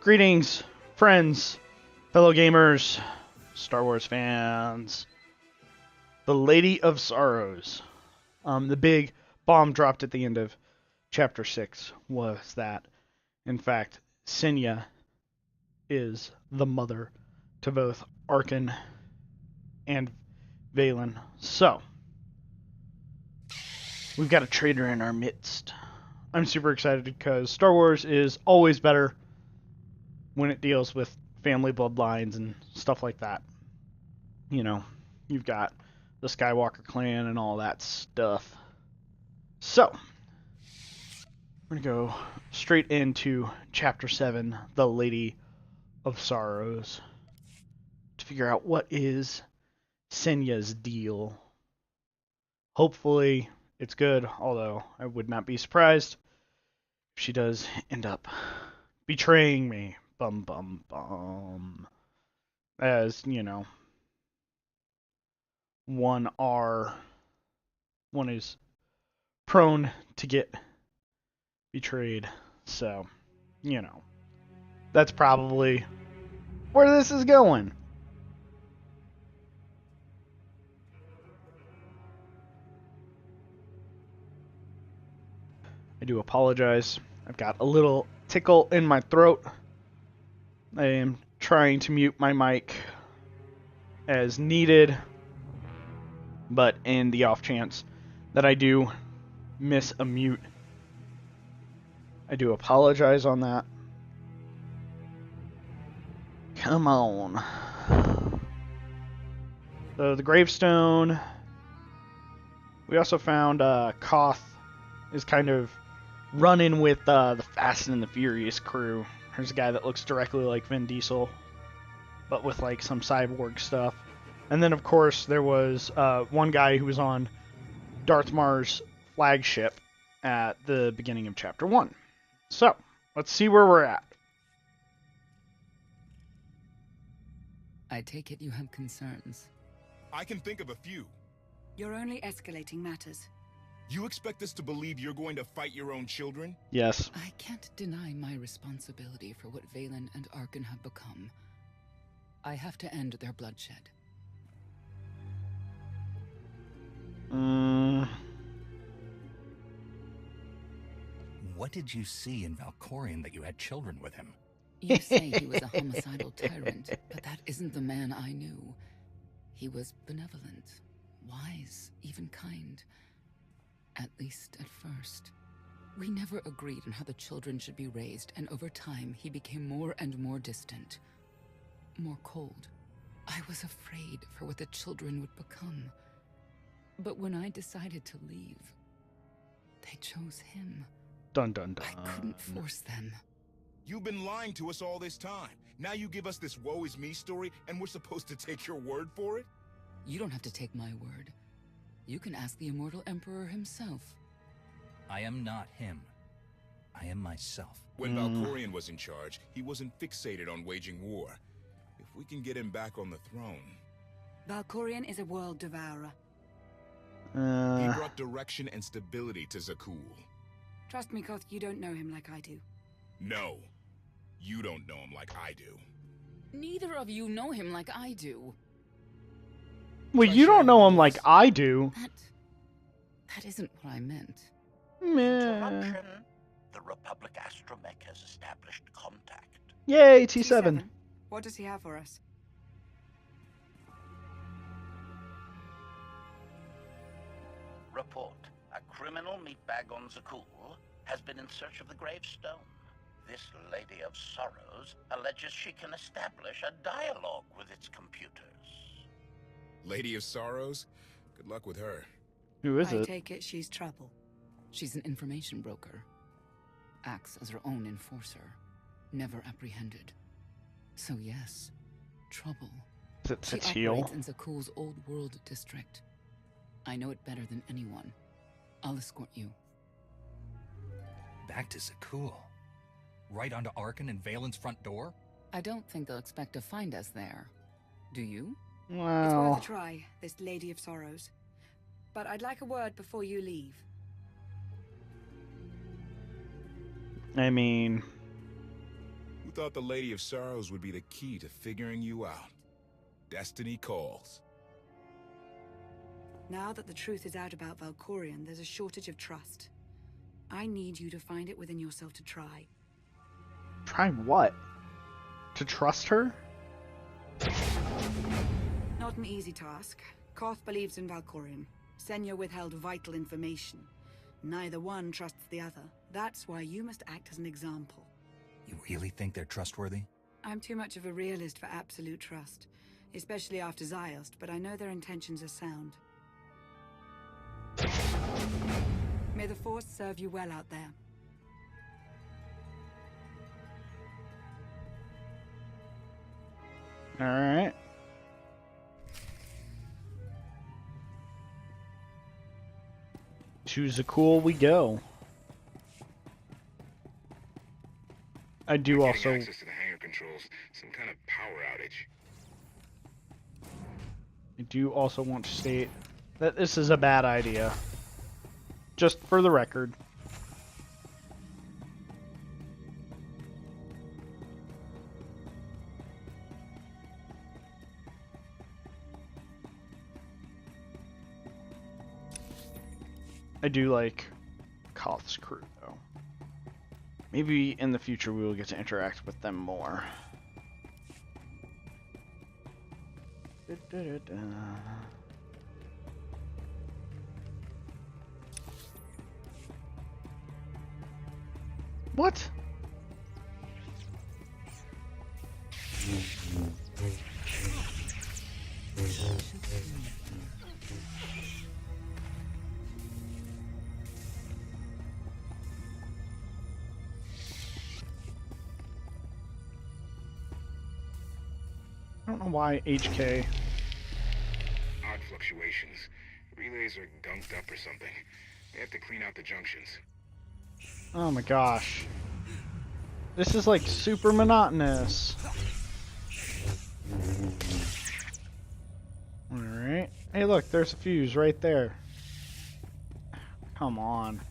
Greetings, friends, fellow gamers, Star Wars fans. The Lady of Sorrows. The big bomb dropped at the end of Chapter 6 was that, in fact, Senya is the mother to both Arkin and VII. So, we've got a traitor in our midst. I'm super excited because Star Wars is always better when it deals with family bloodlines and stuff like that. You know, you've got the Skywalker clan and all that stuff. So, we're going to go straight into Chapter 7, The Lady of Sorrows, to figure out what is Senya's deal. Hopefully, it's good, although I would not be surprised if she does end up betraying me. Bum, bum, bum. As, you know, one is prone to get betrayed. So, you know, that's probably where this is going. I do apologize. I've got a little tickle in my throat. I am trying to mute my mic as needed, but in the off chance that I do miss a mute, I do apologize on that. Come on. So the gravestone. We also found Koth is kind of running with the Fast and the Furious crew. There's a guy that looks directly like Vin Diesel, but with like some cyborg stuff. And then of course there was one guy who was on Darth Mar's flagship at the beginning of Chapter 1. So, let's see where we're at. I take it you have concerns. I can think of a few. You're only escalating matters. You expect us to believe you're going to fight your own children? Yes. I can't deny my responsibility for what Valen and Arkin have become. I have to end their bloodshed. What did you see in Valkorion that you had children with him? You say he was a homicidal tyrant, but that isn't the man I knew. He was benevolent, wise, even kind. At least at first. We never agreed on how the children should be raised, and over time he became more and more distant. More cold. I was afraid for what the children would become. But when I decided to leave, they chose him. Dun dun dun. I couldn't force them. You've been lying to us all this time. Now you give us this woe is me story, and we're supposed to take your word for it? You don't have to take my word. You can ask the Immortal Emperor himself. I am not him. I am myself. When Valkorion was in charge, he wasn't fixated on waging war. If we can get him back on the throne... Valkorion is a world devourer. He brought direction and stability to Zakul. Trust me, Koth, you don't know him like I do. No. You don't know him like I do. Neither of you know him like I do. Well, you don't know him like I do. That isn't what I meant. Meh. Interruption. The Republic astromech has established contact. Yay, T7. What does he have for us? Report. A criminal meatbag on Zakul has been in search of the gravestone. This Lady of Sorrows alleges she can establish a dialogue with its computers. Lady of Sorrows? Good luck with her. Who is I it? take it she's trouble. She's an information broker. Acts as her own enforcer. Never apprehended. So yes, trouble. Is it She Teal? operates in Zakul's old world district. I know it better than anyone. I'll escort you. Back to Zakul. Right onto Arkin and Valen's front door? I don't think they'll expect to find us there. Do you? It's Well, worth a try, this Lady of Sorrows. But I'd like a word before you leave. I mean, thought the Lady of Sorrows would be the key to figuring you out. Destiny calls. Now that the truth is out about Valkorion, there's a shortage of trust. I need you to find it within yourself to try. Try what? To trust her? Not an easy task. Koth believes in Valkorion. Senya withheld vital information. Neither one trusts the other. That's why you must act as an example. You really think they're trustworthy? I'm too much of a realist for absolute trust, especially after Ziost, but I know their intentions are sound. May the Force serve you well out there. Alright. To Zakul we go. I do also... access to the hangar controls. Some kind of power outage. I do also want to state that this is a bad idea. Just for the record. I do like Koth's crew, though. Maybe in the future we will get to interact with them more. What? I don't know why HK. Odd fluctuations. Relays are gunked up or something. They have to clean out the junctions. Oh my gosh. This is like super monotonous. Alright. Hey look, there's a fuse right there. Come on.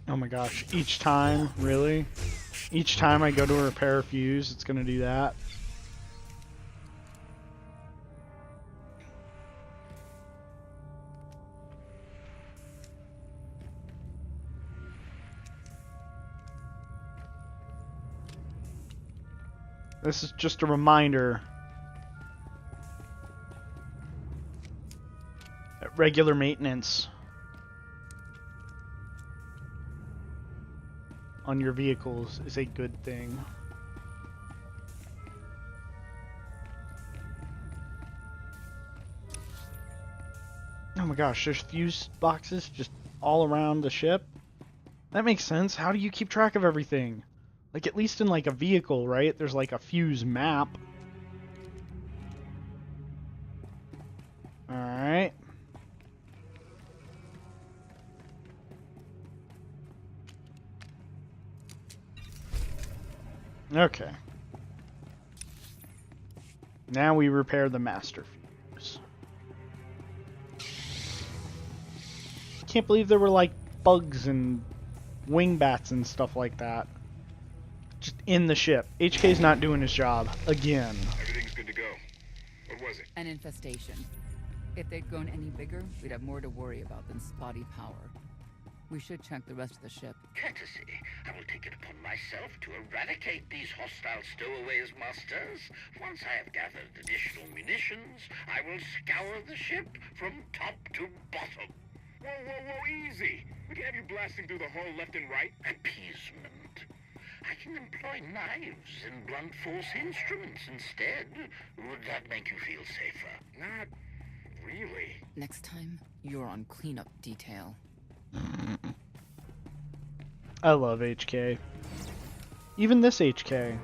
Oh my gosh, each time, really? Each time I go to repair a fuse, it's gonna do that? This is just a reminder that regular maintenance on your vehicles is a good thing. Oh my gosh, there's fuse boxes just all around the ship? That makes sense. How do you keep track of everything? Like, at least in like a vehicle, right? There's like a fuse map. Alright. Okay. Now we repair the master fuse. Can't believe there were like bugs and wingbats and stuff like that. Just in the ship. HK's not doing his job. Again. Everything's good to go. What was it? An infestation. If they'd grown any bigger, we'd have more to worry about than spotty power. We should check the rest of the ship. Courtesy, I will take it upon myself to eradicate these hostile stowaways, masters. Once I have gathered additional munitions, I will scour the ship from top to bottom. Whoa, whoa, whoa, easy! We can have you blasting through the hull left and right. Appeasement. I can employ knives and blunt force instruments instead. Would that make you feel safer? Not really. Next time, you're on cleanup detail. I love HK. Even this HK.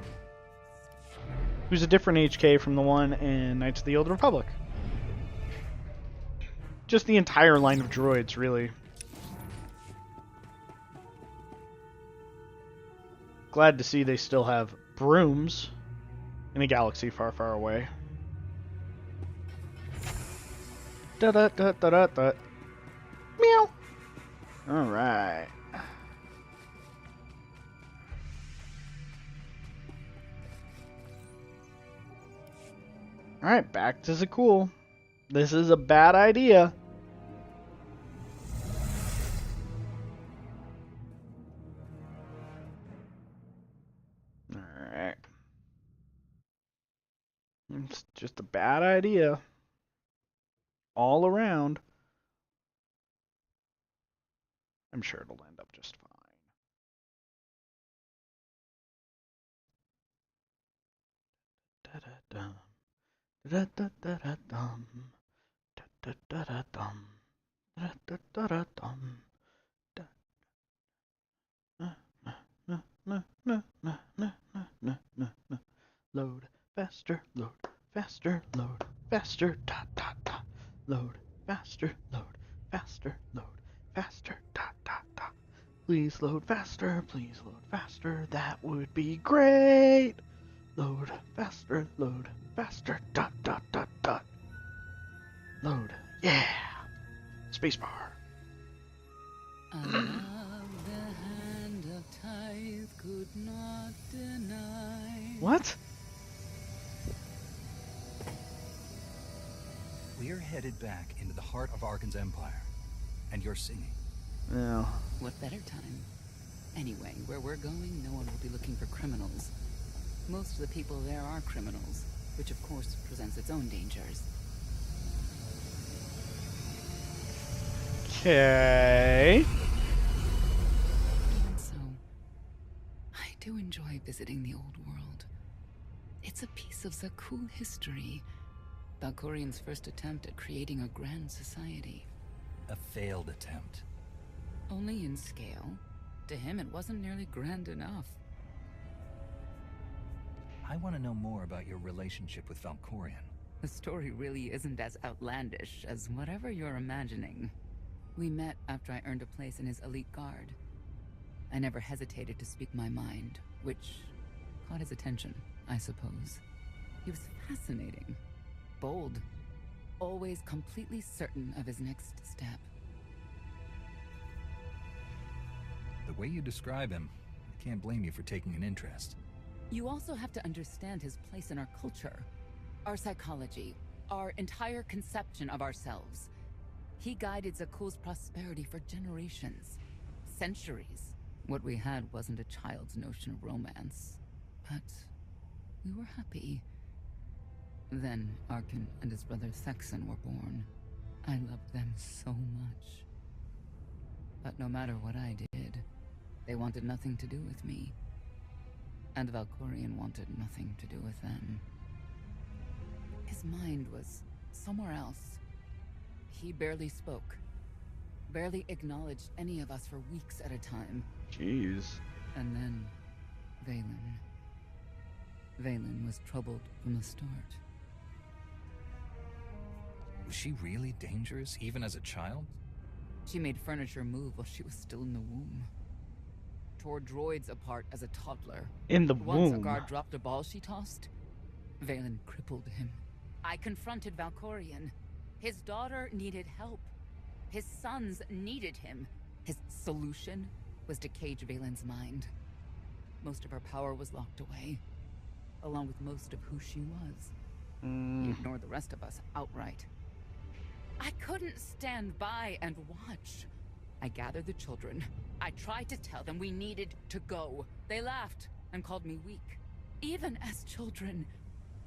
Who's a different HK from the one in Knights of the Old Republic. Just the entire line of droids, really. Glad to see they still have brooms in a galaxy far, far away. Da da da da da da. Meow. All right. All right, back to Zakul. This is a bad idea. All right. It's just a bad idea. All around. I'm sure it'll end up just fine. Da-da-dum. Da-da-da-da-dum. Da-da-da-da-dum. Da-da-da-da-dum. Load faster, load faster, load faster, dot dot dot. Load faster, load faster, load faster, dot dot dot. Please load faster, please load faster. That would be great. Load faster, dot dot dot dot. Load, yeah. Spacebar. I love the hand of tithe could not deny. What? We're headed back into the heart of Arkan's empire, and you're singing. No. What better time? Anyway, where we're going, no one will be looking for criminals. Most of the people there are criminals, which of course presents its own dangers. Okay. Even so, I do enjoy visiting the old world. It's a piece of Zakul history. Valkorian's first attempt at creating a grand society. A failed attempt. Only in scale. To him, it wasn't nearly grand enough. I want to know more about your relationship with Valkorian. The story really isn't as outlandish as whatever you're imagining. We met after I earned a place in his elite guard. I never hesitated to speak my mind, which caught his attention, I suppose. He was fascinating, bold, always completely certain of his next step. The way you describe him, I can't blame you for taking an interest. You also have to understand his place in our culture, our psychology, our entire conception of ourselves. He guided Zakul's prosperity for generations, centuries. What we had wasn't a child's notion of romance, but we were happy. Then Arkan and his brother Thexan were born. I loved them so much. But no matter what I did, they wanted nothing to do with me. And Valkorian wanted nothing to do with them. His mind was somewhere else. He barely spoke, barely acknowledged any of us for weeks at a time. Jeez. And then, Vaylin. Vaylin was troubled from the start. Was she really dangerous, even as a child? She made furniture move while she was still in the womb. Tore droids apart as a toddler. In the Once a womb. guard dropped a ball she tossed, Vaylin crippled him. I confronted Valkorian. His daughter needed help. His sons needed him. His solution was to cage Vaylin's mind. Most of her power was locked away, along with most of who she was. He ignored the rest of us outright. I couldn't stand by and watch. I gathered the children. I tried to tell them we needed to go. They laughed and called me weak. Even as children,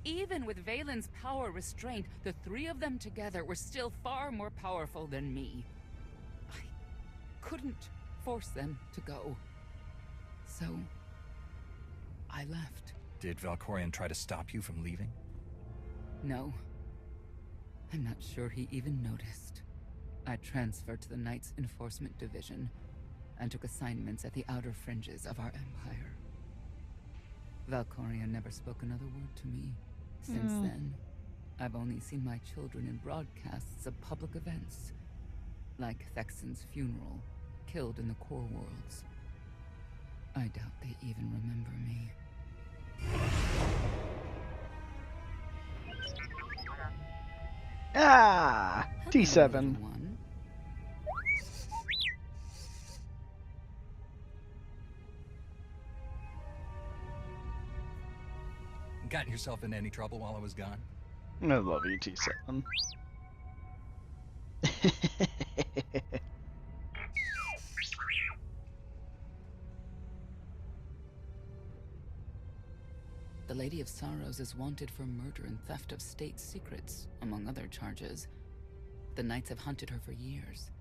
even with Vaylin's power restrained, the three of them together were still far more powerful than me. I couldn't force them to go. So, I left. Did Valkorian try to stop you from leaving? No. I'm not sure he even noticed. I transferred to the Knights Enforcement Division and took assignments at the outer fringes of our empire. Valkorian never spoke another word to me. Since then, I've only seen my children in broadcasts of public events, like Thexan's funeral, killed in the Core Worlds. I doubt they even remember me. Ah, Hello, T7. little one. Got yourself in any trouble while I was gone? I love you, T7. The Lady of Sorrows is wanted for murder and theft of state secrets, among other charges. The Knights have hunted her for years.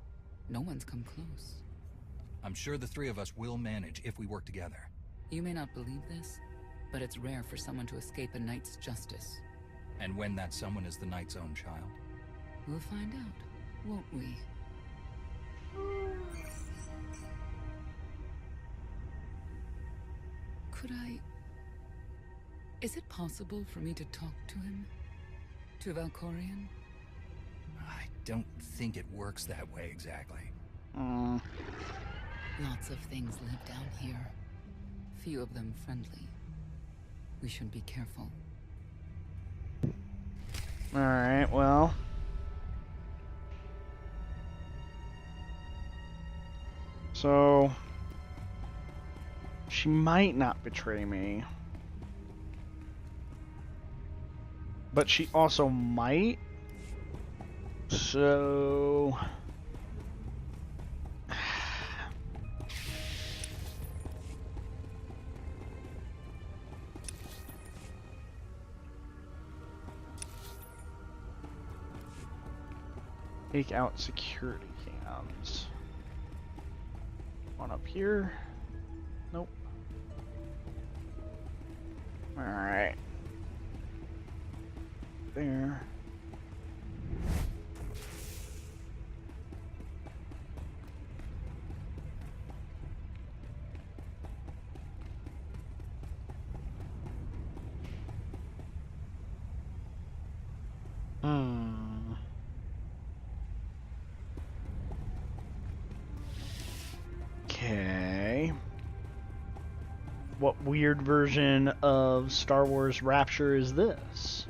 No one's come close. I'm sure the three of us will manage if we work together. You may not believe this, but it's rare for someone to escape a Knight's justice. And when that someone is the Knight's own child? We'll find out, won't we? Could I... Is it possible for me to talk to him? To Valkorion? I don't think it works that way exactly. Lots of things live down here. Few of them friendly. We should be careful. Alright, well. So... she might not betray me. But she also might. So... take out security cams. One up here. Nope. Alright. There. Okay. What weird version of Star Wars Rapture is this?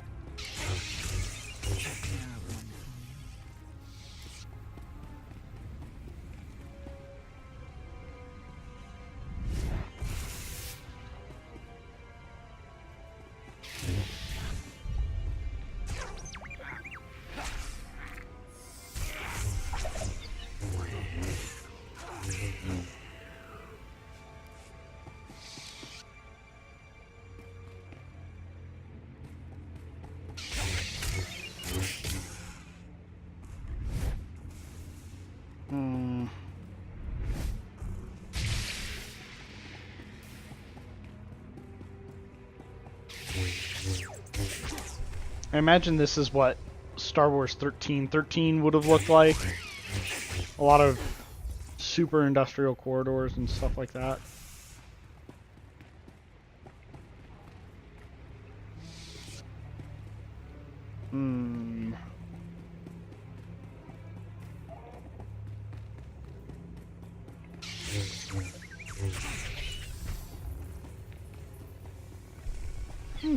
I imagine this is what Star Wars 1313 would have looked like. A lot of super industrial corridors and stuff like that.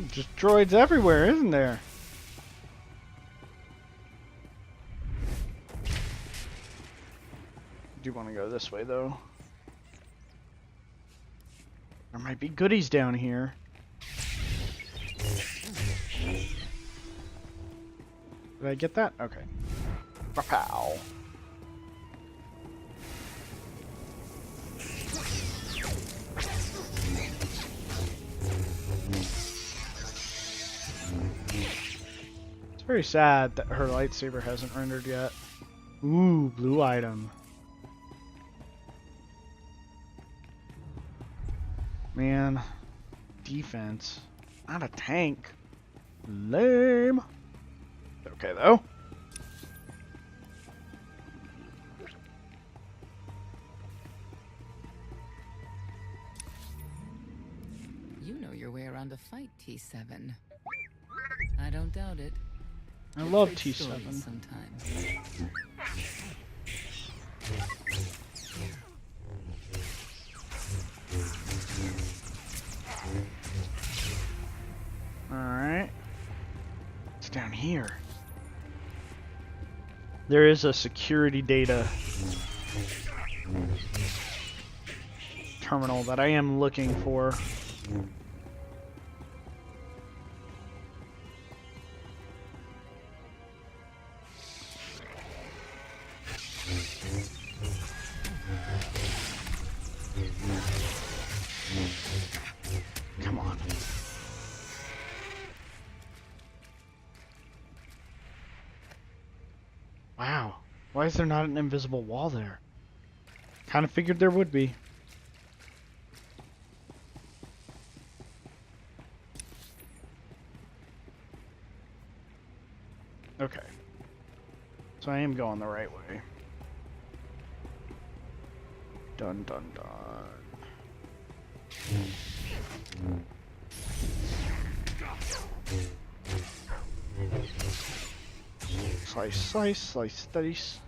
Just droids everywhere, isn't there? I do want to go this way, though. There might be goodies down here. Did I get that? Okay. Pow. It's very sad that her lightsaber hasn't rendered yet. Ooh, blue item. Man, defense. Not a tank. Lame. Okay, though. You know your way around a fight, T7. I don't doubt it. I love Great T7. stories sometimes. What's down here? There is a security data terminal that I am looking for. Come on. Wow. Why is there not an invisible wall there? Kind of figured there would be. Okay. So I am going the right way. Dun dun dun. Slice, slice, slice, dice.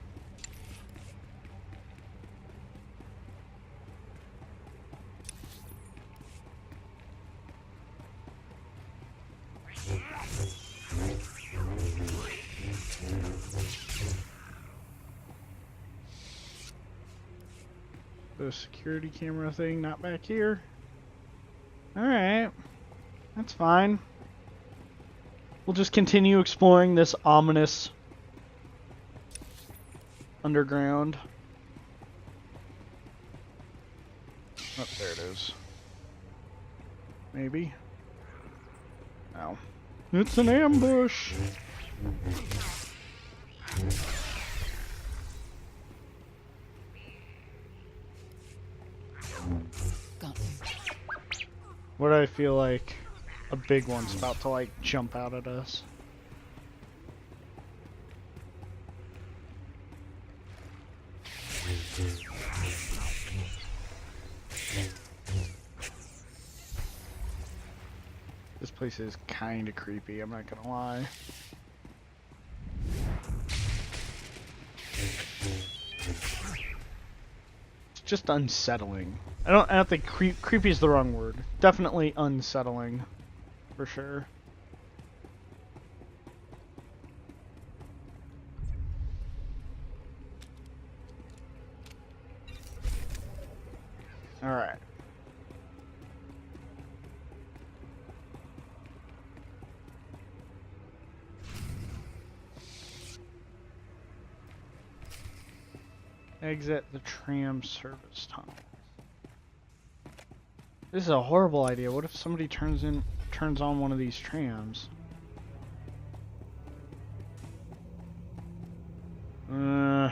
The security camera thing not back here. Alright. That's fine. We'll just continue exploring this ominous underground. Oh, there it is. Maybe. No. It's an ambush! What do I feel like a big one's about to like jump out at us? This place is kind of creepy, I'm not gonna lie. It's just unsettling. I don't think creepy is the wrong word. Definitely unsettling, for sure. All right. Exit the tram service tunnel. This is a horrible idea. What if somebody turns on one of these trams? Update.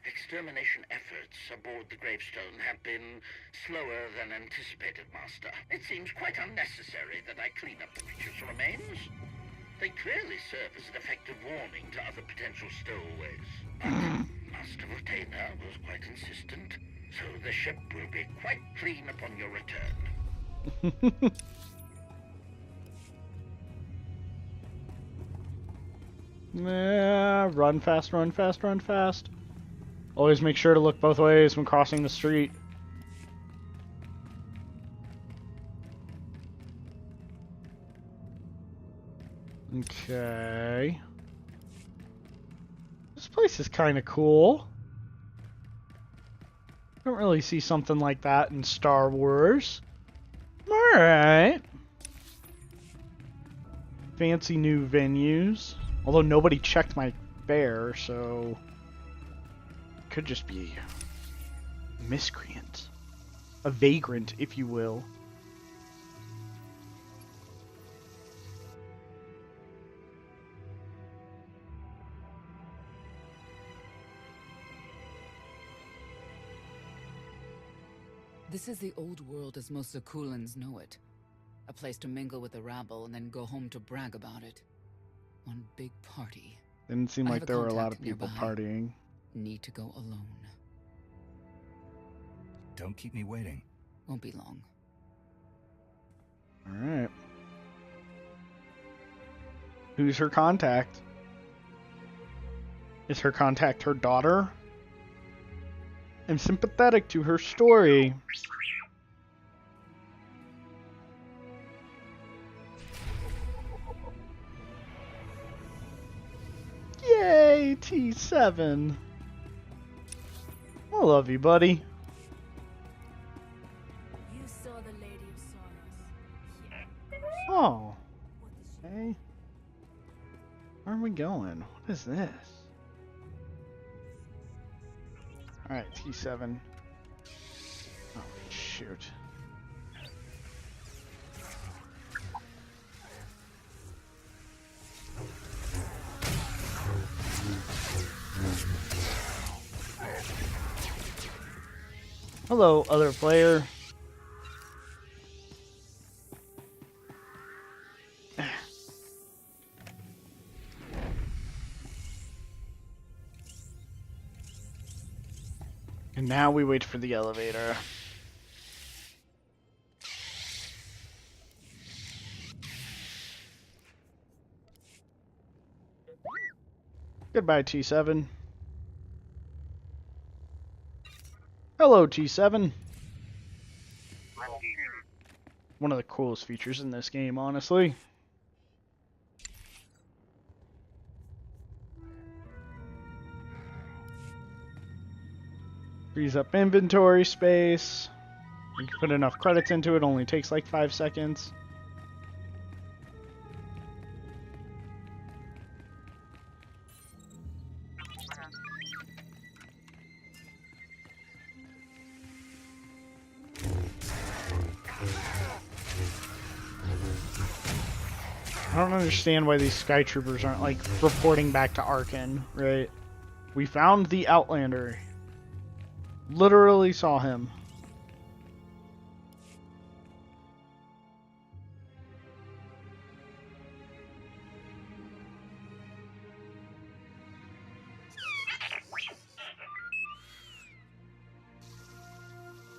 Extermination efforts aboard the gravestone have been slower than anticipated, Master. It seems quite unnecessary that I clean up the creature's remains. They clearly serve as an effective warning to other potential stowaways. But Master Retainer was quite insistent, so the ship will be quite clean upon your return. Run fast, run fast, run fast. Always make sure to look both ways when crossing the street. Okay. This place is kind of cool. Don't really see something like that in Star Wars. Alright. Fancy new venues. Although nobody checked my bear, so... Could just be a miscreant. A vagrant, if you will. This is the old world as most Zakulans know it. A place to mingle with the rabble and then go home to brag about it. One big party. Didn't seem I like have a there were a lot contact of people nearby. partying. Need to go alone. Don't keep me waiting. Won't be long. Alright. Who's her contact? Is her contact her daughter? I'm sympathetic to her story. Yay, T7. I love you, buddy. You saw the Lady of Sorrows. Oh. Okay. Where are we going? What is this? Alright, T7. Oh, shoot. Hello, other player. And now we wait for the elevator. Goodbye, T7. Hello, T7. One of the coolest features in this game, honestly. Frees up inventory space. You can put enough credits into it, only takes like 5 seconds. I don't understand why these sky troopers aren't like reporting back to Arkin, right? We found the Outlander. Literally saw him.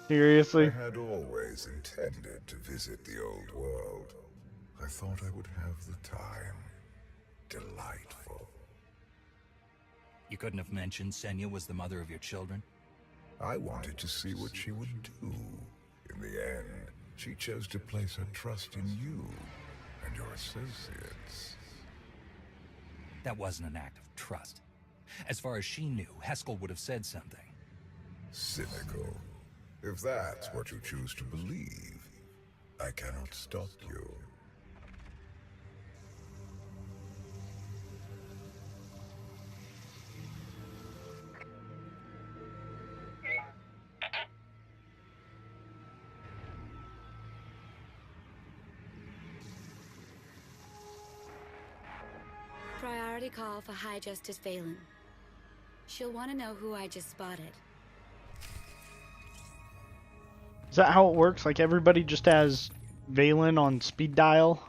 Seriously? I had always intended to visit the old world. I thought I would have the time. Delightful. You couldn't have mentioned Senya was the mother of your children? I wanted to see what she would do. In the end, she chose to place her trust in you and your associates. That wasn't an act of trust. As far as she knew, Haskell would have said something. Cynical. If that's what you choose to believe, I cannot stop you. Priority call for High Justice Valen. She'll want to know who I just spotted. Is that how it works? Like everybody just has Valen on speed dial?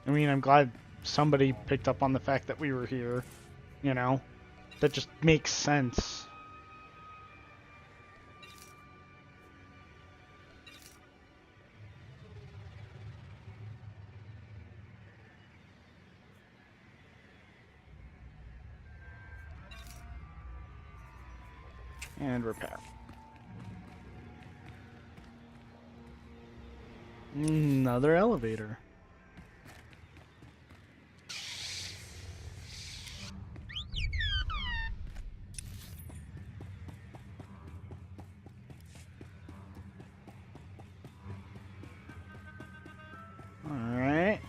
I mean, I'm glad somebody picked up on the fact that we were here, you know? That just makes sense. And repair. Another elevator. Alright.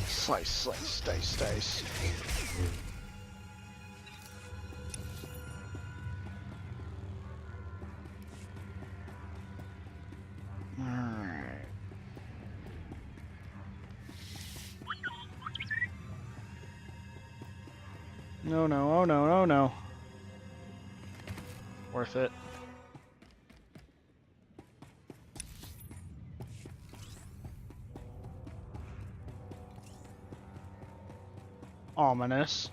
Slice, slice, dice, dice. Alright. No, no, oh no, oh no. Worth it. ominous.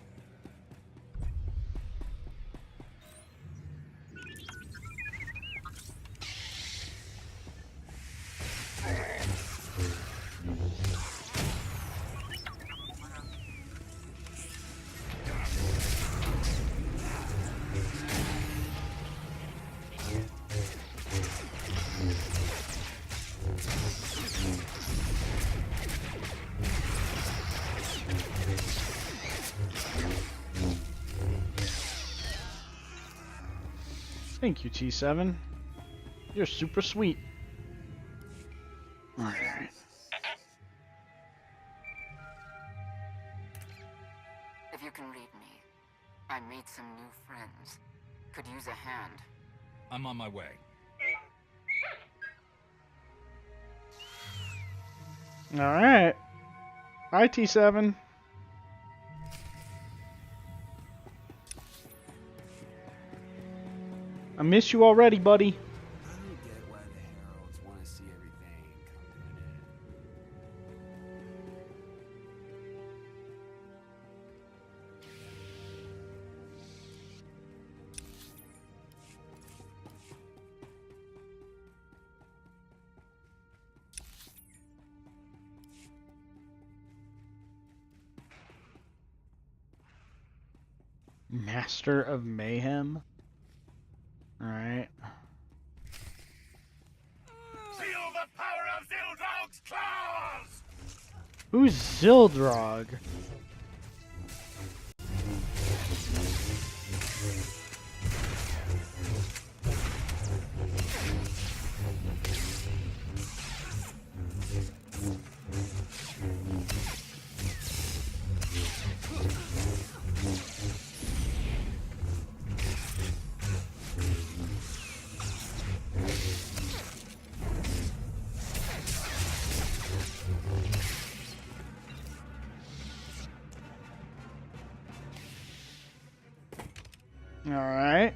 Thank you, T7. You're super sweet. Alright. If you can read me, I made some new friends. Could use a hand. I'm on my way. Alright. Bye, T7. I miss you already, buddy. I don't get why the Heralds want to see everything come to an Master of Mayhem. Alright. Feel the power of Zildrog's claws! Who's Zildrog? Alright.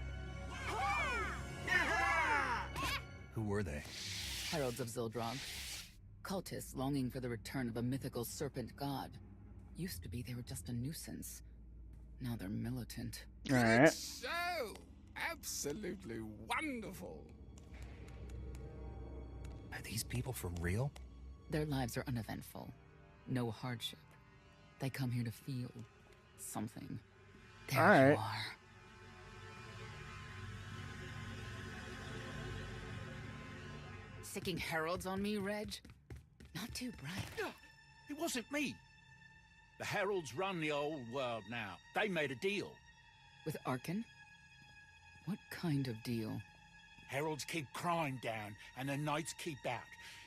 Who were they? Heralds of Zildrog. Cultists longing for the return of a mythical serpent god. Used to be they were just a nuisance. Now they're militant. Alright. So absolutely wonderful. Are these people for real? Their lives are uneventful. No hardship. They come here to feel something. There you Alright. are. Sicking heralds on me, Reg? Not too bright. It wasn't me. The Heralds run the old world now. They made a deal. With Arkan? What kind of deal? Heralds keep crime down, and the Knights keep out.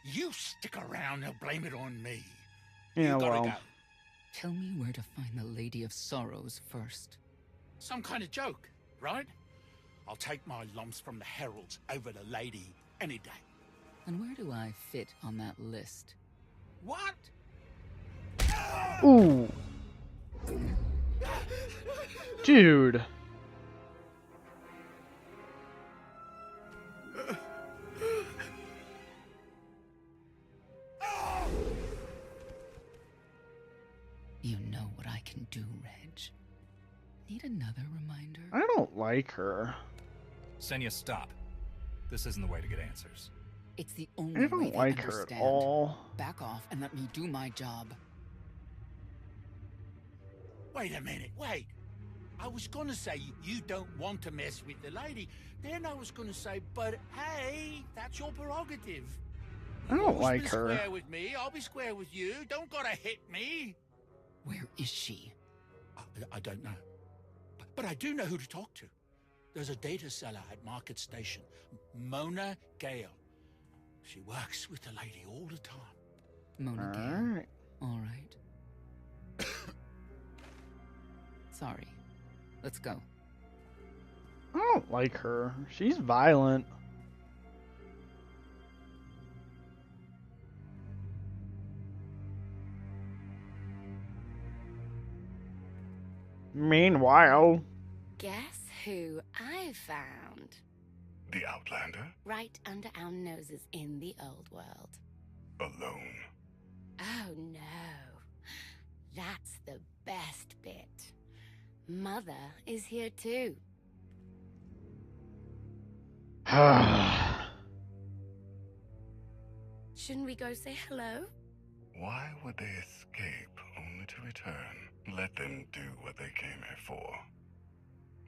You stick around, they'll blame it on me. Yeah, you gotta well. go. Tell me where to find the Lady of Sorrows first. Some kind of joke, right? I'll take my lumps from the Heralds over the Lady any day. And where do I fit on that list? What? Ooh. Dude. You know what I can do, Reg. Need another reminder? I don't like her. Senya, stop. This isn't the way to get answers. It's the only I way don't they like her understand. at all. Back off and let me do my job. Wait a minute, wait. I was gonna say you don't want to mess with the lady. Then I was gonna say, but hey, that's your prerogative. I don't You've always like been her. Square with me, I'll be square with you. Don't gotta hit me. Where is she? I don't know. But I do know who to talk to. There's a data seller at Market Station, Mona Gale. She works with the lady all the time. Mona Gale. Alright. All right. Sorry. Let's go. I don't like her. She's violent. Meanwhile, Guess who I found? The Outlander? Right under our noses in the old world. Alone. Oh no. That's the best bit. Mother is here too. Shouldn't we go say hello? Why would they escape only to return? Let them do what they came here for.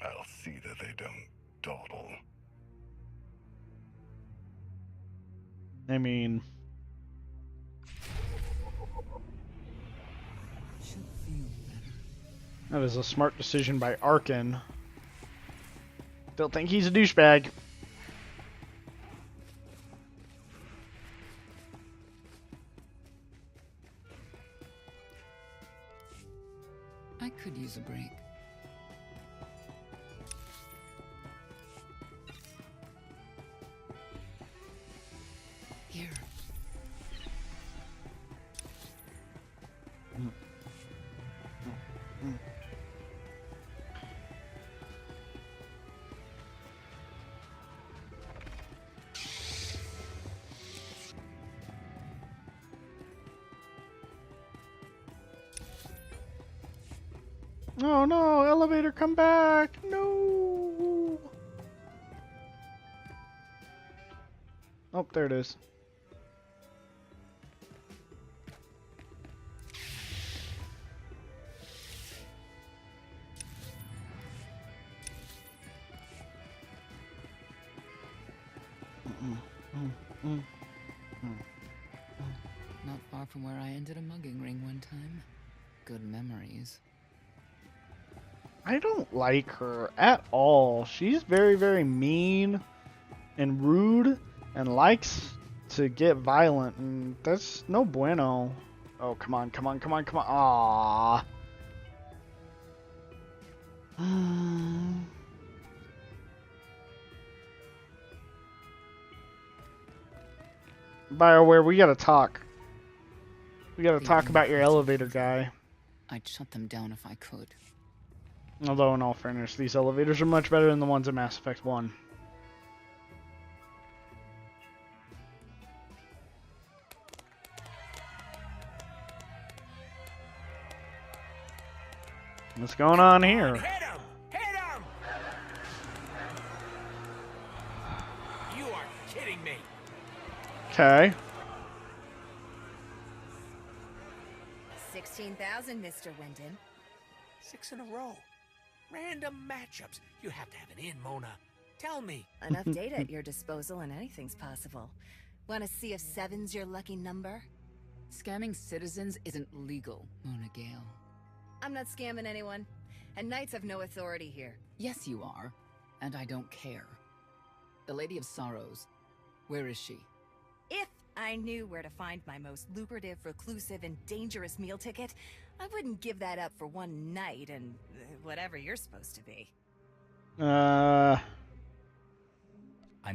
I'll see that they don't dawdle. I mean, Should feel better. that is a smart decision by Arkin. Still think he's a douchebag. I could use a break. Here. Oh no, elevator, come back! No! Oh, there it is. Not far from where I ended a mugging ring one time. Good memories. I don't like her at all. She's very, very mean and rude and likes to get violent, and that's no bueno. Oh, come on, come on, come on, come on. Aww. BioWare, we gotta talk. We gotta talk about your elevator guy. I'd shut them down if I could. Although, in all fairness, these elevators are much better than the ones in Mass Effect 1. What's going on here? Hit him! Hit him! You are kidding me. Okay. 16,000, Mr. Wyndon. 6 in a row. Random matchups. You have to have an in, Mona. Tell me. Enough data at your disposal and anything's possible. Want to see if 7's your lucky number? Scamming citizens isn't legal, Mona Gale. I'm not scamming anyone. And Knights have no authority here. Yes, you are. And I don't care. The Lady of Sorrows. Where is she? If I knew where to find my most lucrative, reclusive, and dangerous meal ticket, I wouldn't give that up for one night and whatever you're supposed to be. I'm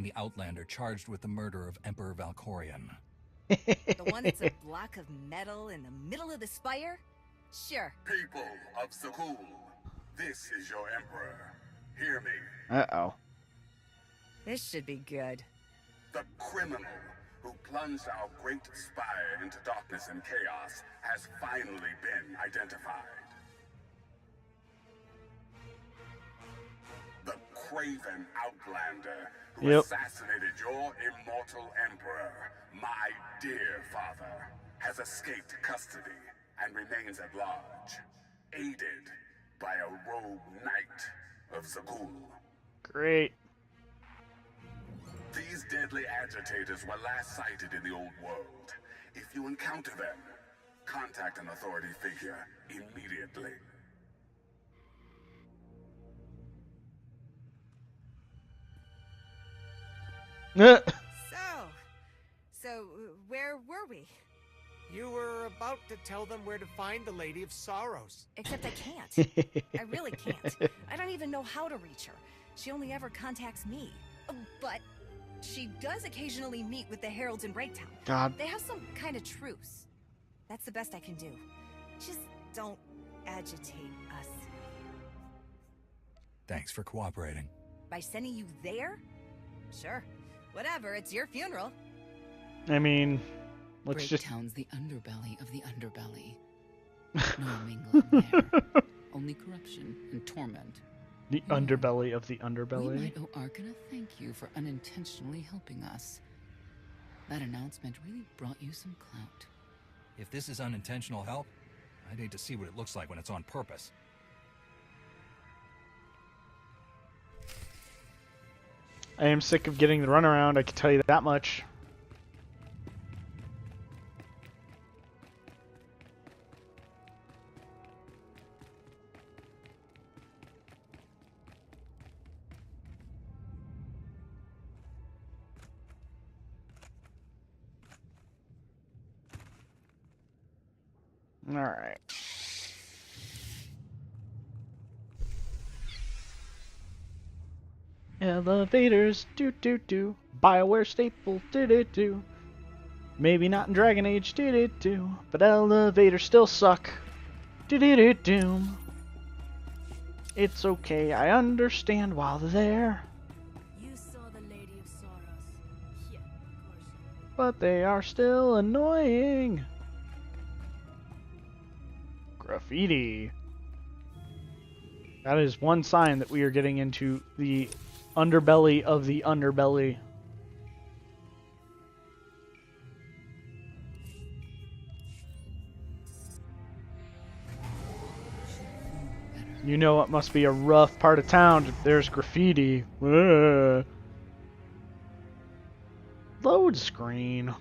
the Outlander charged with the murder of Emperor Valkorion. The one that's a block of metal in the middle of the spire? Sure. People of Zakul, this is your Emperor. Hear me. Uh-oh. This should be good. The criminal who plunged our great spire into darkness and chaos has finally been identified. The craven Outlander who assassinated your immortal Emperor, my dear father, has escaped custody and remains at large, aided by a rogue knight of Zakul. Great. These deadly agitators were last sighted in the old world. If you encounter them, contact an authority figure immediately. So, where were we? You were about to tell them where to find the Lady of Sorrows. Except I can't. I really can't. I don't even know how to reach her. She only ever contacts me. But she does occasionally meet with the Heralds in Breaktown. God. They have some kind of truce. That's the best I can do. Just don't agitate us. Thanks for cooperating. By sending you there? Sure. Whatever, it's your funeral. I mean, let's just... Breaktown's the underbelly of the underbelly. No mingling there. only corruption and torment. The underbelly of the We underbelly. might owe Arkin a thank you for unintentionally helping us. That announcement really brought you some clout. If this is unintentional help, I'd hate to see what it looks like when it's on purpose. I am sick of getting the runaround, I can tell you that much. Alright. Elevators, do. BioWare staple, do. Maybe not in Dragon Age, do. But elevators still suck, do. It's okay, I understand while they're there. You saw the Lady of Sorrows. Yeah, of course. But they are still annoying. Graffiti. That is one sign that we are getting into the underbelly of the underbelly. You know it must be a rough part of town if there's graffiti. Ugh. Load screen.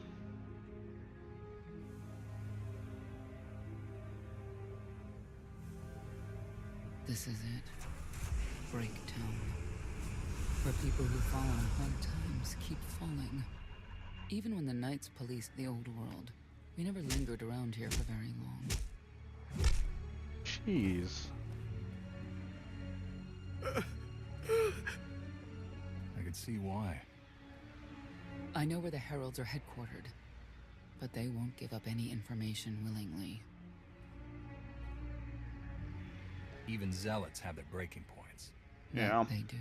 This is it. Breaktown. Where people who fall on hard times keep falling. Even when the Knights policed the old world, we never lingered around here for very long. Jeez. I can see why. I know where the Heralds are headquartered, but they won't give up any information willingly. Even zealots have their breaking points. Yeah. They do.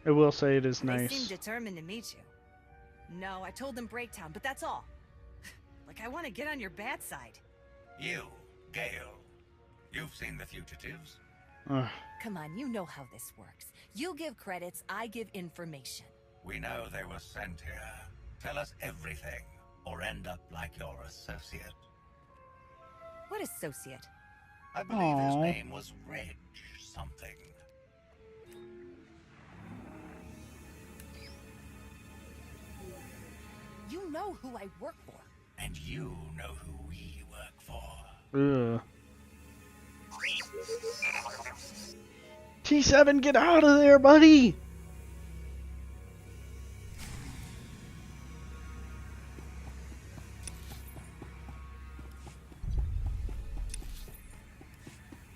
I will say it is They nice. seem determined to meet you. No, I told them Breaktown, but that's all. Like I want to get on your bad side. You, Gale. You've seen the fugitives? Come on, you know how this works. You give credits, I give information. We know they were sent here. Tell us everything, or end up like your associate. What associate? I believe his Aww. name was Reg something. You know who I work for. And you know who we work for. Ugh. T7, get out of there, buddy!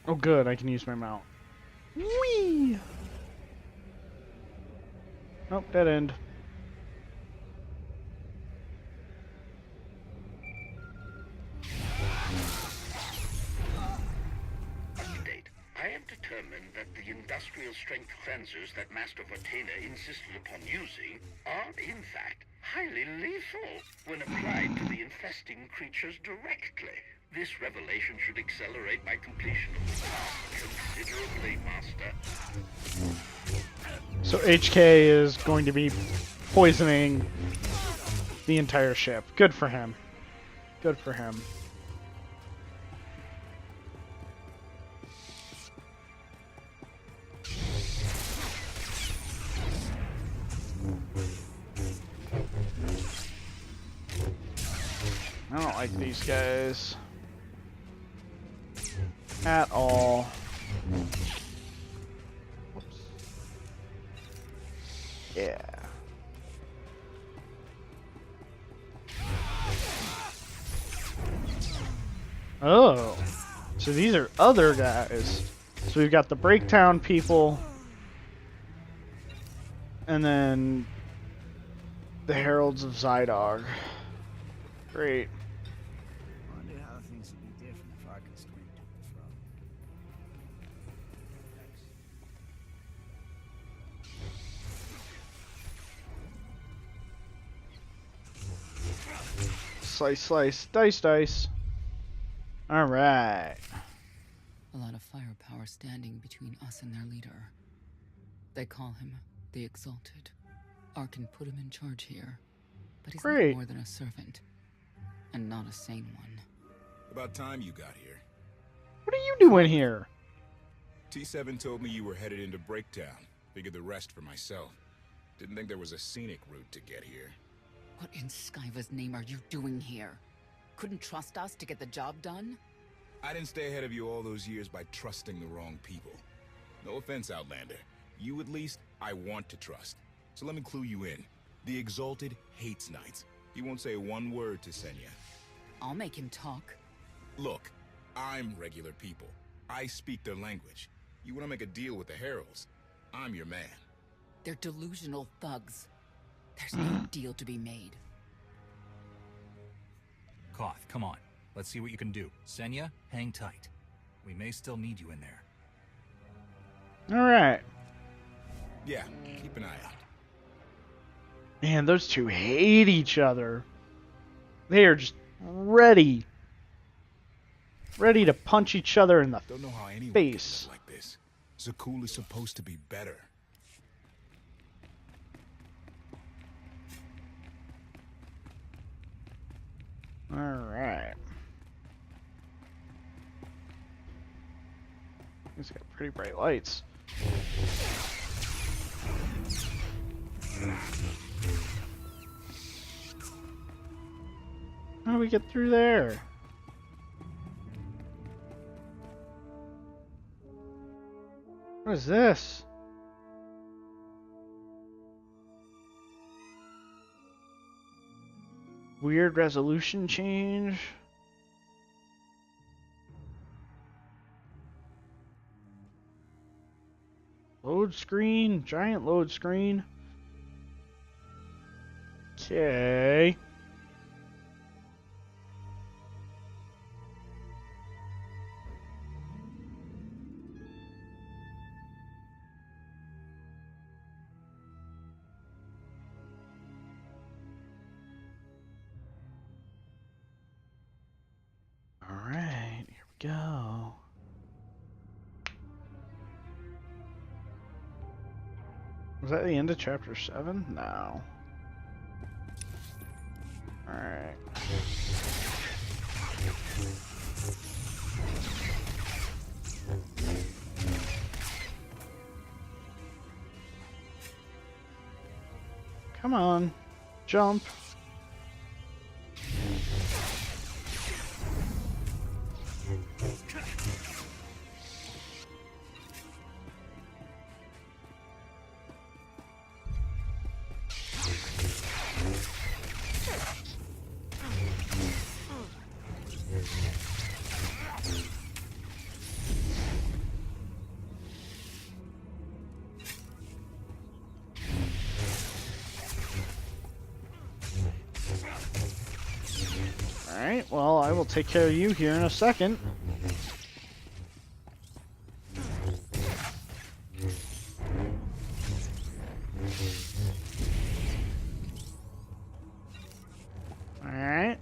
Oh good, I can use my mount. Whee! Oh, dead end. Date. I am determined that the industrial strength cleansers that Master Vortena insisted upon using are, in fact, highly lethal when applied to the infesting creatures directly. This revelation should accelerate my completion of the task considerably, Master. So HK is going to be poisoning the entire ship. Good for him. Good for him. I don't like these guys at all. Whoops. Yeah. Oh, so these are other guys. So we've got the Breaktown people, and then the Heralds of Zydog. Great. Wonder how things would be different if Arkin swing took the throne. Slice, slice, dice, dice. Alright. A lot of firepower standing between us and their leader. They call him the Exalted. Arkin put him in charge here. But he's Great. more than a servant. And not a sane one. About time you got here. What are you doing here? T7 told me you were headed into Breakdown. Figured the rest for myself. Didn't think there was a scenic route to get here. What in Skyva's name are you doing here? Couldn't trust us to get the job done? I didn't stay ahead of you all those years by trusting the wrong people. No offense, Outlander. You at least, I want to trust. So let me clue you in. The Exalted hates Knights. He won't say one word to Senya. I'll make him talk. Look, I'm regular people. I speak their language. You want to make a deal with the Heralds? I'm your man. They're delusional thugs. There's no deal to be made. Koth, come on. Let's see what you can do. Senya, hang tight. We may still need you in there. Alright. Yeah, keep an eye out. Man, those two hate each other. They are just ready. Ready to punch each other in the Don't know how anyone face. can live like this. Zakul is supposed to be better. Alright. He's got pretty bright lights. How do we get through there? What is this? Weird resolution change. Load screen, giant load screen. Okay. Alright, here we go. Was that the end of chapter 7? No. Alright. Come on. Jump. Alright, well, I will take care of you here in a second. Alright.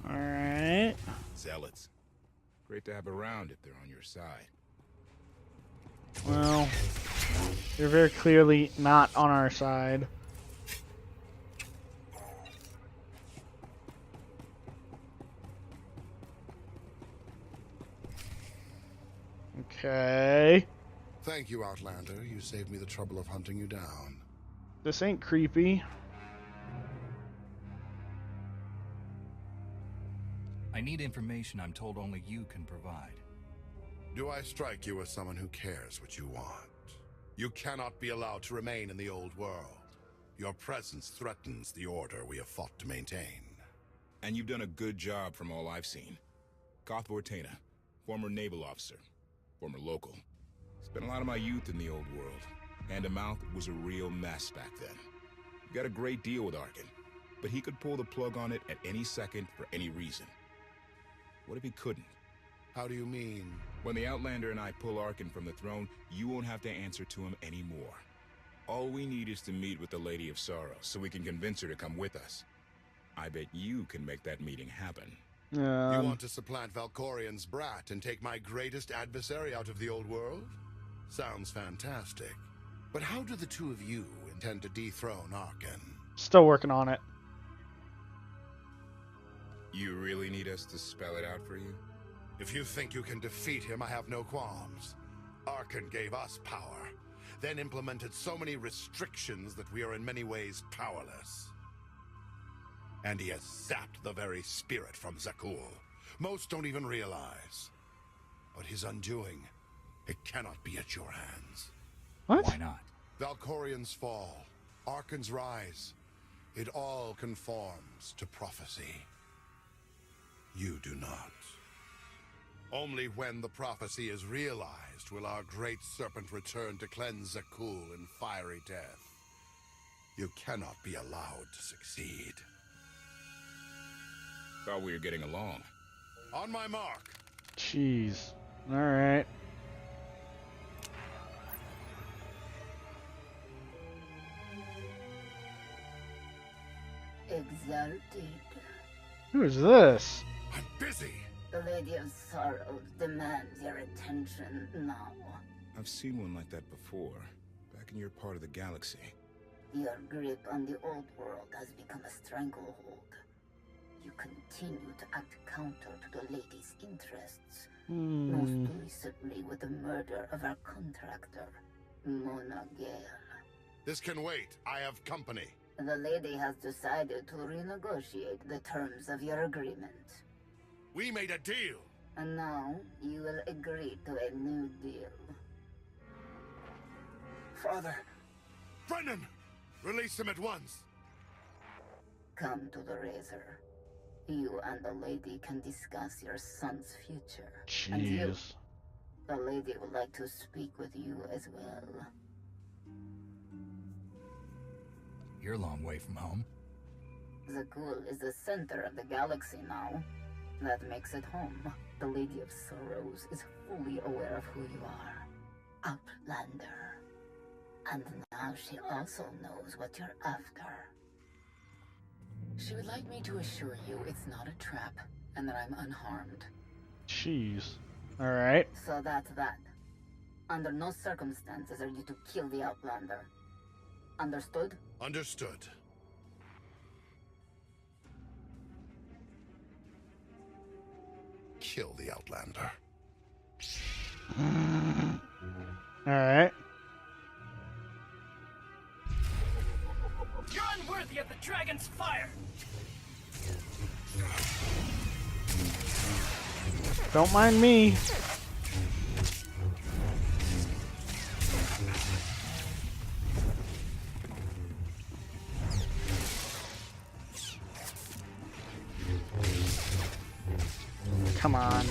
Alright. Zealots. Great to have around if they're on your side. Well, they're very clearly not on our side. Okay. Thank you, Outlander. You saved me the trouble of hunting you down. This ain't creepy. I need information I'm told only you can provide. Do I strike you as someone who cares what you want? You cannot be allowed to remain in the old world. Your presence threatens the order we have fought to maintain. And you've done a good job from all I've seen. Koth Vortena, former naval officer, former local. Spent a lot of my youth in the old world. Hand to mouth was a real mess back then. You got a great deal with Arkin. but he could pull the plug on it at any second for any reason. What if he couldn't? How do you mean? When the Outlander and I pull Arkin from the throne, you won't have to answer to him anymore. All we need is to meet with the Lady of Sorrow, so we can convince her to come with us. I bet you can make that meeting happen. You want to supplant Valkorian's brat and take my greatest adversary out of the old world? Sounds fantastic. But how do the two of you intend to dethrone Arkin? Still working on it. You really need us to spell it out for you? If you think you can defeat him, I have no qualms. Arkin gave us power, then implemented so many restrictions that we are in many ways powerless. And he has sapped the very spirit from Zakul. Most don't even realize. But his undoing, it cannot be at your hands. What? Why not? Valkorian's fall, Arkin's rise, it all conforms to prophecy. You do not. Only when the prophecy is realized will our great serpent return to cleanse Zakul in fiery death. You cannot be allowed to succeed. Thought we were getting along. On my mark. Jeez. Alright. Exalted. Who is this? I'm busy. The Lady of Sorrows demands your attention now. I've seen one like that before, back in your part of the galaxy. Your grip on the old world has become a stranglehold. You continue to act counter to the Lady's interests, most recently with the murder of our contractor, Mona Gale. This can wait. I have company. The Lady has decided to renegotiate the terms of your agreement. We made a deal. And now you will agree to a new deal. Father! Brennan! Release him at once. Come to the Razor. You and the Lady can discuss your son's future. Jeez. And you, the Lady would like to speak with you as well. You're a long way from home. Zakul is the center of the galaxy now. That makes it home. The Lady of Sorrows is fully aware of who you are. Outlander. And now she also knows what you're after. She would like me to assure you it's not a trap, and that I'm unharmed. Jeez. Alright. So that's that. Under no circumstances are you to kill the Outlander. Understood? Understood. Kill the Outlander. Alright. You're unworthy of the dragon's fire! Don't mind me. Come on.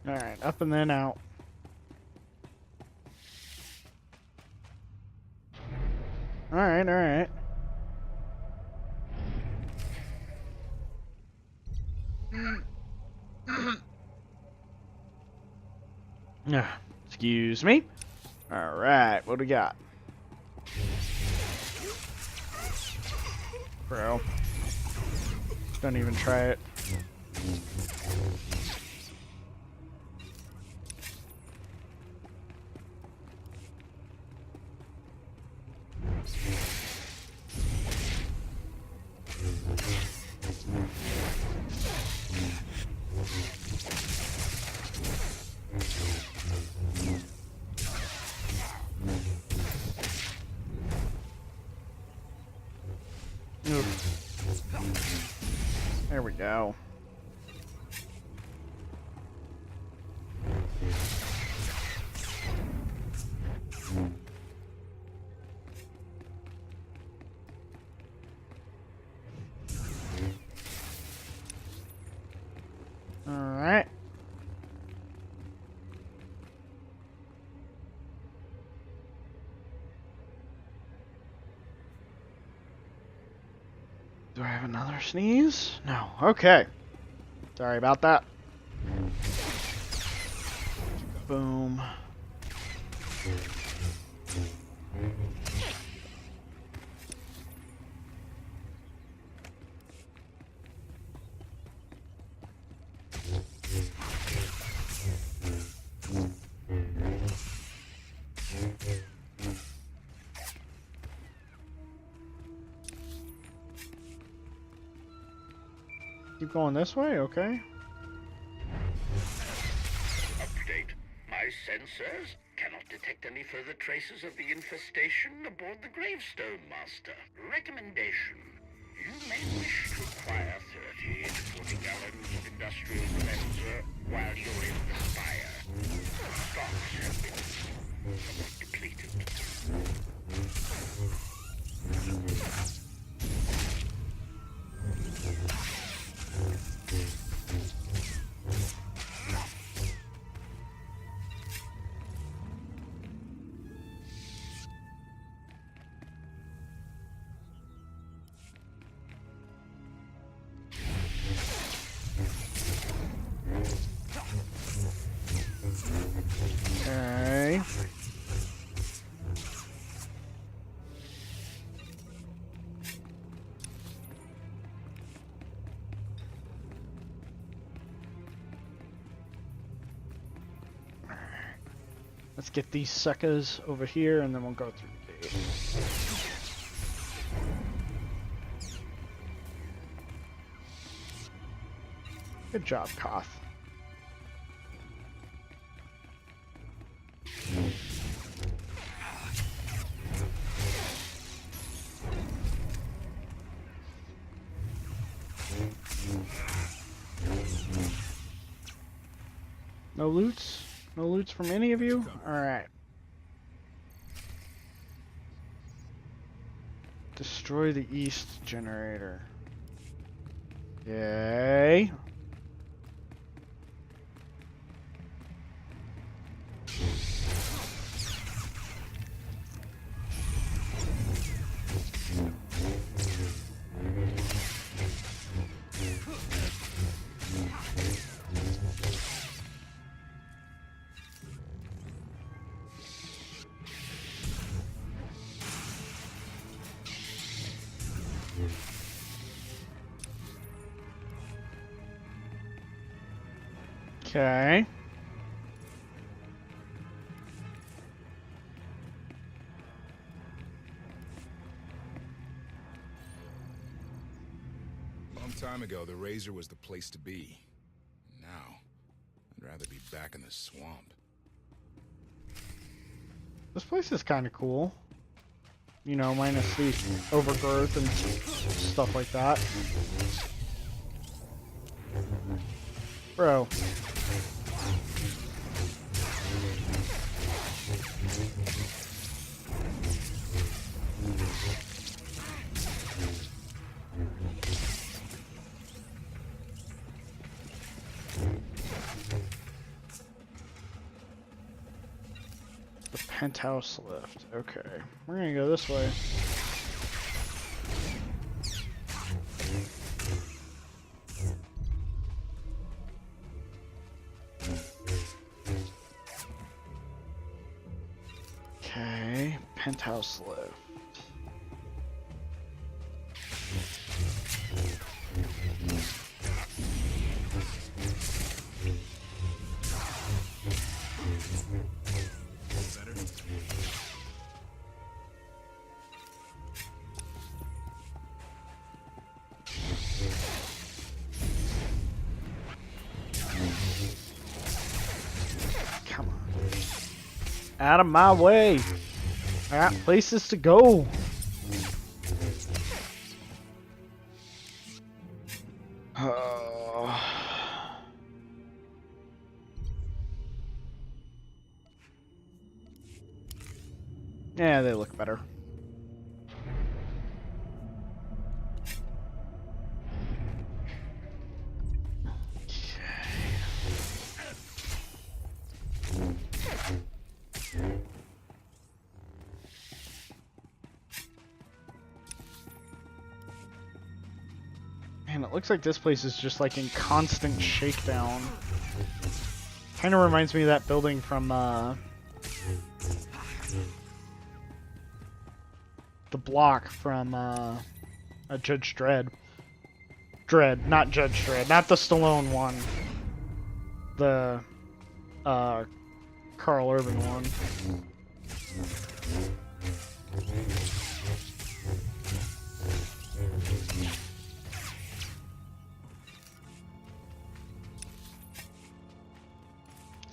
Alright, up and then out. Alright, alright. Excuse me. Alright, what do we got? Bro. Don't even try it. There we go. Do I have another sneeze? No. Okay. Sorry about that. Boom. Keep going this way, okay. Update. My sensors cannot detect any further traces of the infestation aboard the Gravestone, Master. Recommendation. You may wish to acquire 30 to 40 gallons of industrial cleanser while you're in the spire. Stocks have been somewhat depleted. Okay. Let's get these suckers over here and then we'll go through the gate. Good job, Koth. No loots? No loots from any of you? Alright. Destroy the east generator. Yay. Okay. Long time ago, the Razor was the place to be. Now, I'd rather be back in the swamp. This place is kind of cool. You know, minus the overgrowth and stuff like that. Bro. The penthouse lift. Okay. We're gonna go this way. Okay, penthouse lift. Come on. Out of my way. I got places to go. Yeah, they look better. Man, it looks like this place is just like in constant shakedown. Kind of reminds me of that building from the block from Judge Dredd. Not Judge Dredd, not the Stallone one. The Carl Urban one.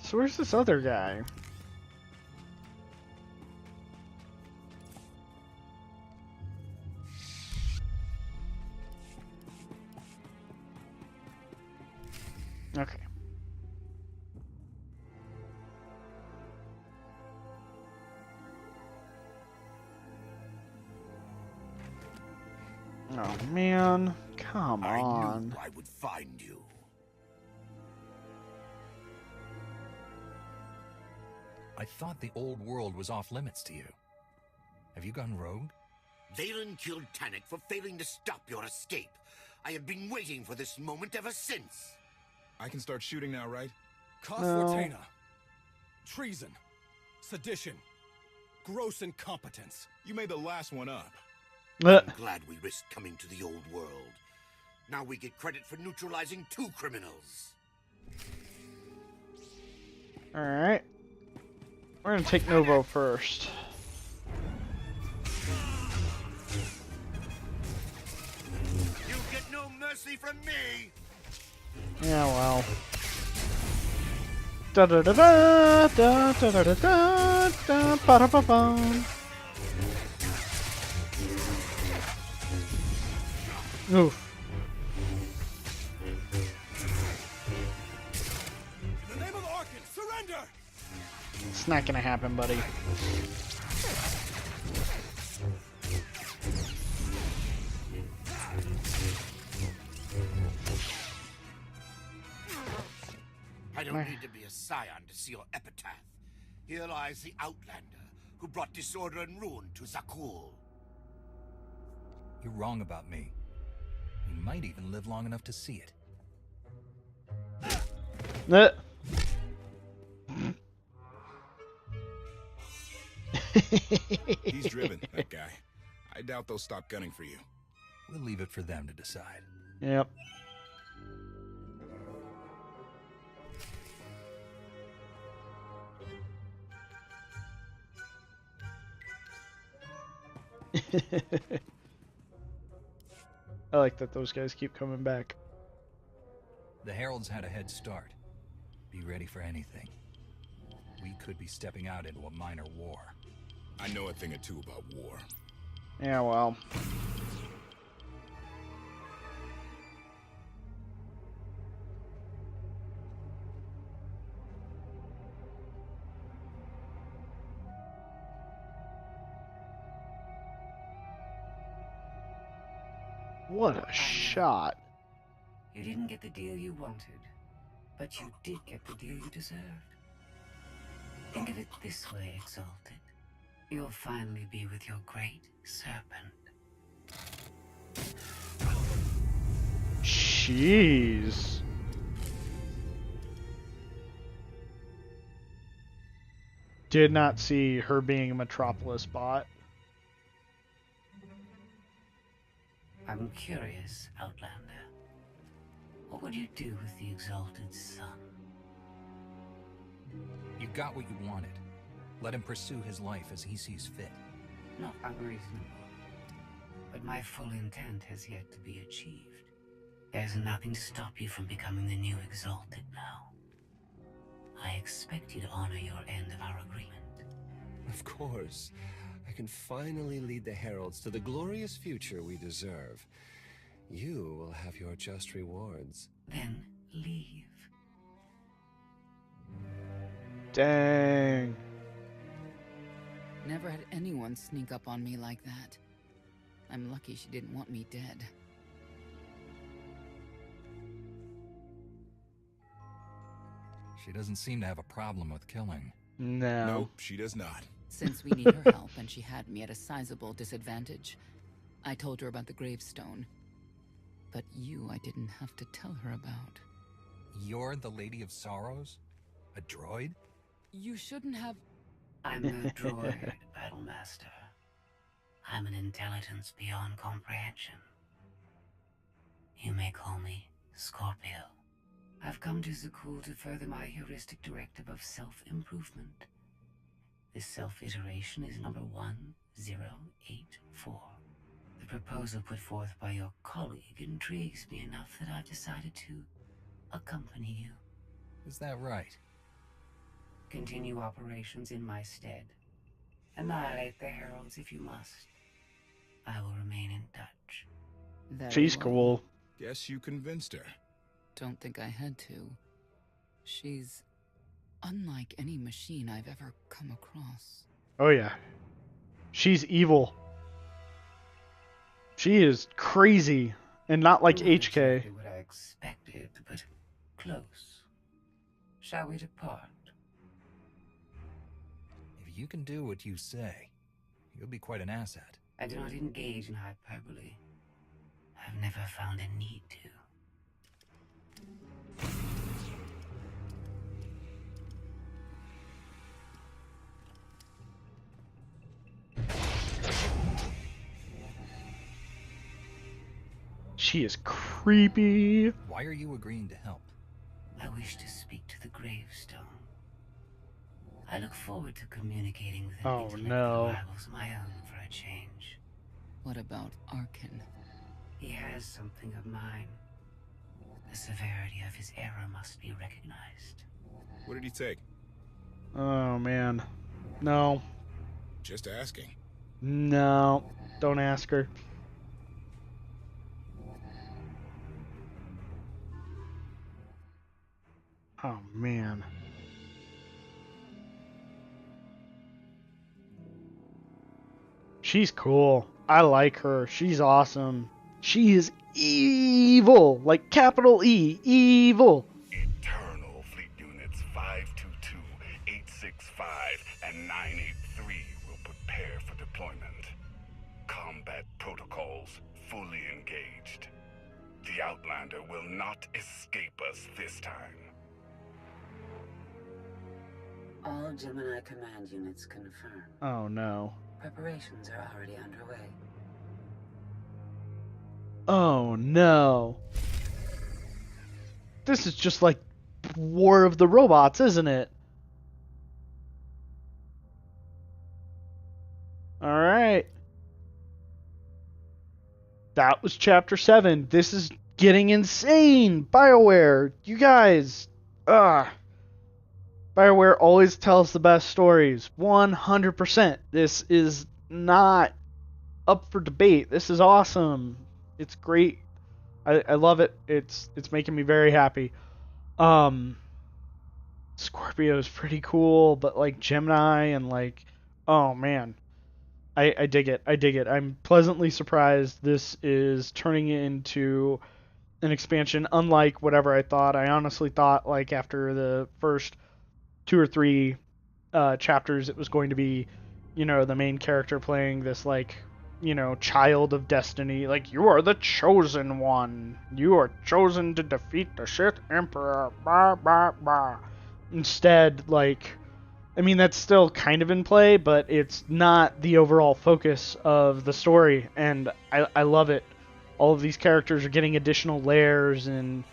So where's this other guy? Okay. Oh man, come on. I would find you. I thought the old world was off limits to you. Have you gone rogue? Valen killed Tannic for failing to stop your escape. I have been waiting for this moment ever since. I can start shooting now, right? Cause Fortuna. Treason. Sedition. Gross incompetence. You made the last one up. I'm glad we risked coming to the old world. Now we get credit for neutralizing 2 criminals. Alright. We're gonna take Novo first. You get no mercy from me! Yeah, well. Da da da da da da da da da da ba da ba ba. Oof. In the name of Arkan, surrender! It's not gonna happen, buddy. I don't need to be a scion to see your epitaph. Here lies the Outlander, who brought disorder and ruin to Zakul. You're wrong about me. You might even live long enough to see it. He's driven, that guy. I doubt they'll stop gunning for you. We'll leave it for them to decide. Yep. I like that those guys keep coming back. The Heralds had a head start. Be ready for anything. We could be stepping out into a minor war. I know a thing or two about war. Yeah, well. What a shot. You didn't get the deal you wanted, but you did get the deal you deserved. Think of it this way, Exalted. You'll finally be with your great serpent. Jeez. Did not see her being a Metropolis bot. I'm curious, Outlander. What would you do with the Exalted Son? You got what you wanted. Let him pursue his life as he sees fit. Not unreasonable. But my full intent has yet to be achieved. There's nothing to stop you from becoming the new Exalted now. I expect you to honor your end of our agreement. Of course. I can finally lead the Heralds to the glorious future we deserve. You will have your just rewards. Then leave. Dang. Never had anyone sneak up on me like that. I'm lucky she didn't want me dead. She doesn't seem to have a problem with killing. No. Nope, she does not. Since we need her help and she had me at a sizable disadvantage, I told her about the gravestone. but you I didn't have to tell her about. You're the Lady of Sorrows? A droid? You shouldn't have... I'm no droid, Battlemaster. I'm an intelligence beyond comprehension. You may call me Scorpio. I've come to Zakul to further my heuristic directive of self-improvement. This self-iteration is number 1084. The proposal put forth by your colleague intrigues me enough that I've decided to accompany you. Is that right? Continue operations in my stead. Annihilate the heralds if you must. I will remain in touch. She's cool. Guess you convinced her. Don't think I had to. She's unlike any machine I've ever come across. Oh yeah. She's evil. She is crazy, and not like HK. Exactly what I expected, but close. Shall we depart? If you can do what you say, you'll be quite an asset. I do not engage in hyperbole. I've never found a need to. She is creepy. Why are you agreeing to help? I wish to speak to the gravestone. I look forward to communicating with an intellect rivals my own for a change. What about Arkin? He has something of mine. The severity of his error must be recognized. What did he take? Oh man. No. Just asking. No. Don't ask her. Oh man. She's cool. I like her. She's awesome. She is evil. Like capital E. Evil. Eternal Fleet Units 522, 865, and 983 will prepare for deployment. Combat protocols fully engaged. The Outlander will not escape us this time. All Gemini command units confirmed. Oh no. Preparations are already underway. Oh no. This is just like War of the Robots, isn't it? Alright. That was chapter 7. This is getting insane. BioWare, you guys. BioWare always tells the best stories. 100%. This is not up for debate. This is awesome. It's great. I love it. It's making me very happy. Scorpio is pretty cool, but like Gemini and like, oh man. I dig it. I dig it. I'm pleasantly surprised this is turning into an expansion unlike whatever I thought. I honestly thought like after the first 2 or 3 chapters it was going to be, you know, the main character playing this like, you know, child of destiny, like you are the chosen one. You are chosen to defeat the Sith Emperor. Bah, bah, bah. Instead, like, I mean, that's still kind of in play, but it's not the overall focus of the story, and I love it. All of these characters are getting additional layers and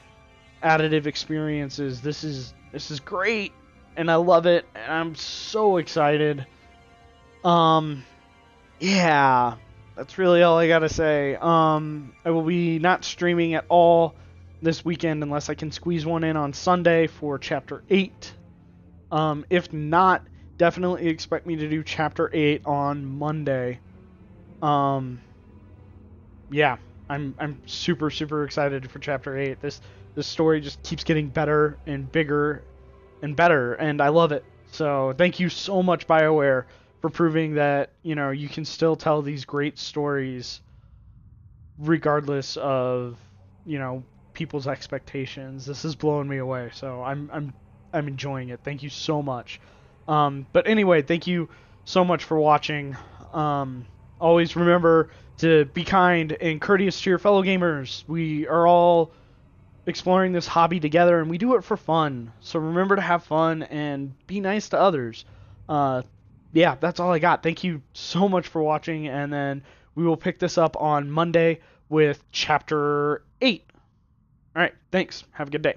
additive experiences. This is great, and I love it, and I'm so excited. Yeah, that's really all I gotta say. I will be not streaming at all this weekend unless I can squeeze one in on Sunday for Chapter 8. If not, definitely expect me to do Chapter 8 on Monday. Yeah, I'm super excited for Chapter 8. This story just keeps getting better and bigger and better, and I love it. So thank you so much, BioWare, for proving that, you know, you can still tell these great stories regardless of, you know, people's expectations. This is blowing me away, so I'm enjoying it. Thank you so much. But anyway, thank you so much for watching. I'll always remember to be kind and courteous to your fellow gamers. We are all exploring this hobby together, and we do it for fun. So remember to have fun and be nice to others. Yeah, that's all I got. Thank you so much for watching, and then we will pick this up on Monday with Chapter 8. All right, thanks. Have a good day.